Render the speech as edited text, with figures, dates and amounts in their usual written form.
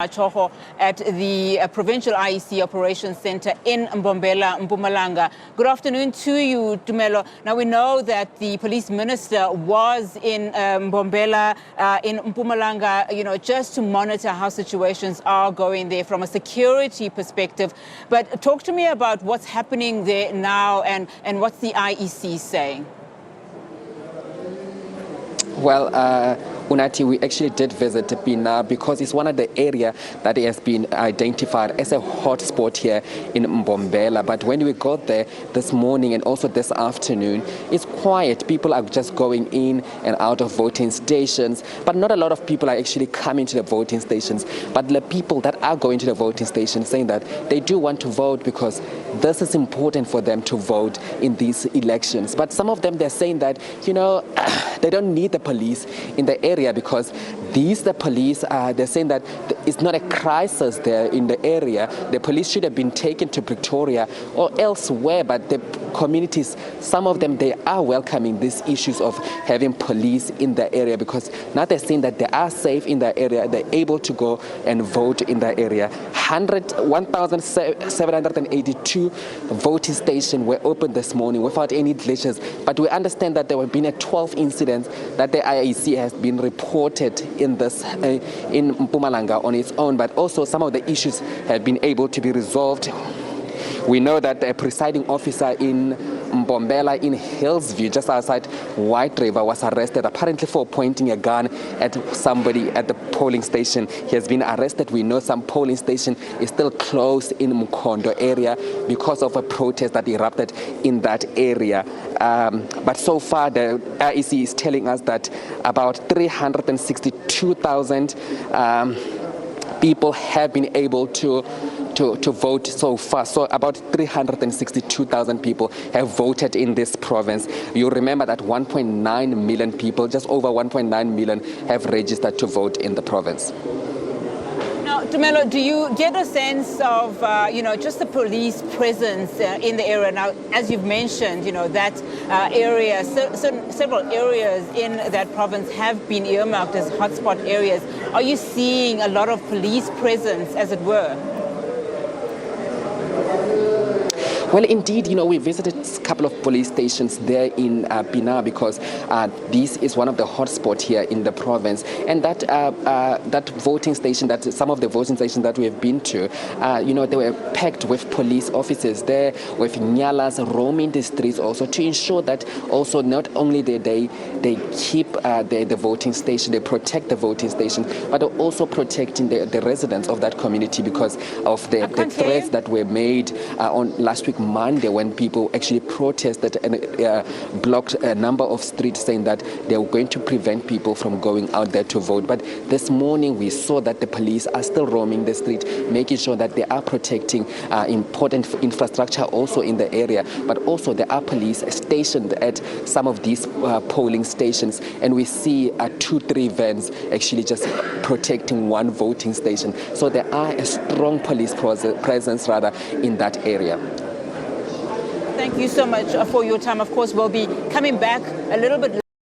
Machogo at the Provincial IEC Operation Centre in Mbombela, Mpumalanga. Good afternoon to you, Tumelo. Now, we know that the police minister was in Mbombela, in Mpumalanga, just to monitor how situations are going there from a security perspective. But talk to me about what's happening there now and what's the IEC saying? Well, Unati, we actually did visit Pina because it's one of the areas that has been identified as a hotspot here in Mbombela. But when we got there this morning and also this afternoon, it's quiet. People are just going in and out of voting stations, but not a lot of people are actually coming to the voting stations. But the people that are going to the voting stations saying that they do want to vote because this is important for them to vote in these elections. But some of them, they're saying that, they don't need the police in the area because the police, they're saying that it's not a crisis there in the area. The police should have been taken to Pretoria or elsewhere, but the communities, some of them, they are welcoming these issues of having police in the area because now they're saying that they are safe in the area, they're able to go and vote in the area. 1,782 voting stations were opened this morning without any glitches, but we understand that there have been 12 incidents that the IEC has been reported in this in Mpumalanga on its own, but also some of the issues have been able to be resolved. We know that the presiding officer in Mbombela in Hillsview, just outside White River, was arrested apparently for pointing a gun at somebody at the polling station. He has been arrested. We know some polling station is still closed in Mkondo area because of a protest that erupted in that area. But so far, the IEC is telling us that about 362,000 people have been able to vote so far. So about 362,000 people have voted in this province. You remember that 1.9 million people, just over 1.9 million, have registered to vote in the province. Now, Tumelo, do you get a sense of, just the police presence in the area? Now, as you've mentioned, that area, several areas in that province have been earmarked as hotspot areas. Are you seeing a lot of police presence, as it were? Well, indeed, we visited a couple of police stations there in Pina because this is one of the hotspots here in the province. And that voting station, some of the voting stations that we have been to, they were packed with police officers there, with nyalas roaming the streets also to ensure that also not only they keep the voting station, they protect the voting station, but also protecting the residents of that community because of the threats that were made on last week Monday when people actually protested and blocked a number of streets saying that they were going to prevent people from going out there to vote. But this morning we saw that the police are still roaming the street, making sure that they are protecting important infrastructure also in the area, but also there are police stationed at some of these polling stations, and we see 2-3 vans actually just protecting one voting station. So there are a strong police presence in that area. Thank you so much for your time. Of course, we'll be coming back a little bit